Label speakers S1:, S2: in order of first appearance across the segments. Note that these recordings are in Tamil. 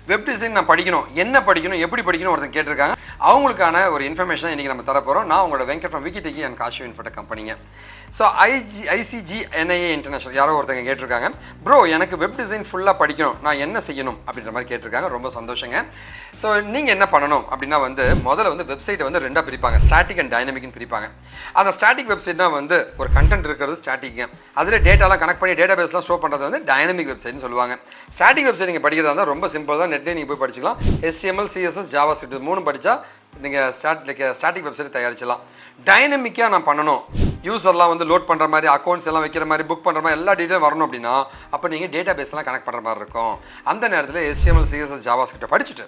S1: வெப் டிசைன் நான் படிக்கணும், என்ன படிக்கணும், எப்படி படிக்கணும் ஒருத்தன் கேட்டிருக்காங்க. அவங்களுக்கான ஒரு இன்ஃபர்மேஷன் இன்றைக்கி நம்ம தரப்போகிறோம். நான் உங்களோட வெங்கட் ஃப்ரம் விக்கிடெக்கி அண்ட் காஷிவ் இன்ஃபோடெக் கம்பெனிங்க. ஸோ ICGNIA இன்டர்நேஷனல் யாரோ ஒருத்தங்க கேட்டிருக்காங்க, ப்ரோ எனக்கு வெப் டிசைன் ஃபுல்லாக படிக்கணும், நான் என்ன செய்யணும் அப்படின்ற மாதிரி கேட்டிருக்காங்க. ரொம்ப சந்தோஷங்க. ஸோ நீங்கள் என்ன பண்ணணும் அப்படின்னா முதல்ல வெப்சைட்டை ரெண்டாக பிரிப்பாங்க, ஸ்டாட்டிக் அண்ட் டைனமிக்னு பிரிப்பாங்க. அந்த ஸ்டாட்டிக் வெப்சைட்னா ஒரு கண்டென்ட் இருக்கிறது ஸ்டாட்டிக்கு, அதில் டேட்டாலாம் கனெக்ட் பண்ணி டேட்டா பேஸ்லாம் ஷோ பண்ணுறது டைனமிக் வெப்சைட்னு சொல்லுவாங்க. ஸ்டாட்டிக் வெப்சைட் நீங்கள் படிக்கிறதா இருந்தால் ரொம்ப சிம்பிள் தான், நெட்லேயே நீங்கள் போய் படிச்சிக்கலாம். HTML CSS JavaScript 3 படித்தா நீங்கள் ஸ்டாட்டிக் வெப்சைட் தயாரிச்சிடலாம். டைனமிக்காக நான் பண்ணணும், யூசர்லாம் லோட் பண்ணுற மாதிரி, அக்கௌண்ட்ஸ் எல்லாம் வைக்கிற மாதிரி, புக் பண்ணுற மாதிரி எல்லா டீட்டெயிலும் வரணும் அப்படின்னா அப்போ நீங்கள் டேட்டா பேஸ்லாம் கனெக்ட் பண்ணுற மாதிரி இருக்கும். அந்த நேரத்தில் HTML CSS JavaScript படிச்சுட்டு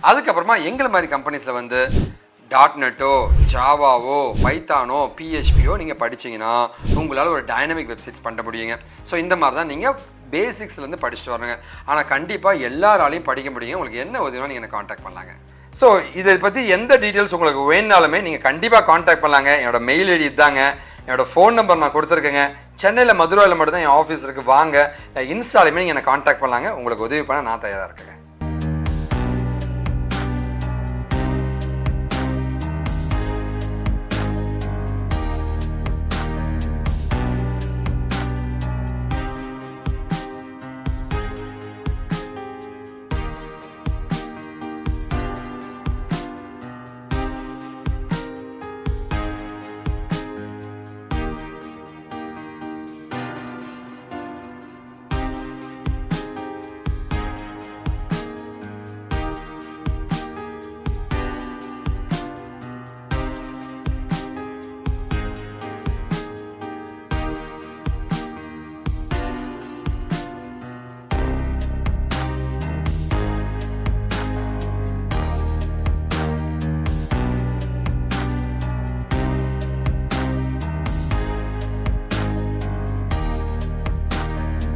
S1: அதுக்கப்புறமா எங்களை மாதிரி கம்பெனிஸில் .NETஓ ஜாவாவோ பைத்தானோ PHPஓ நீங்கள் படிச்சிங்கன்னா உங்களால் ஒரு டைனமிக் வெப்சைட்ஸ் பண்ண முடியுங்க. ஸோ இந்த மாதிரி தான் நீங்கள் பேசிக்ஸ்லேருந்து படிச்சுட்டு வரணுங்க. ஆனால் கண்டிப்பாக எல்லாராலையும் படிக்க முடியுங்க. உங்களுக்கு என்ன உதவினா நீங்கள் எனக்கு காண்டாக்ட் பண்ணலாங்க. ஸோ இதை பற்றி எந்த டீட்டெயில்ஸ் உங்களுக்கு வேணுனாலுமே நீங்கள் கண்டிப்பாக காண்டாக்ட் பண்ணலாங்க. என்னோட மெயில் ஐடி இதாங்க, என்னோடய ஃபோன் நம்பர் நான் கொடுத்துருக்கேங்க. சென்னையில் மதுரையில் மட்டும் தான் என் ஆஃபீஸ் இருக்குது, வாங்க. இன்ஸ்டாலுமே நீங்கள் என்னை காண்டாக்ட் பண்ணலாங்க. உங்களுக்கு உதவி பண்ண நான் தயாராக இருக்கேங்க.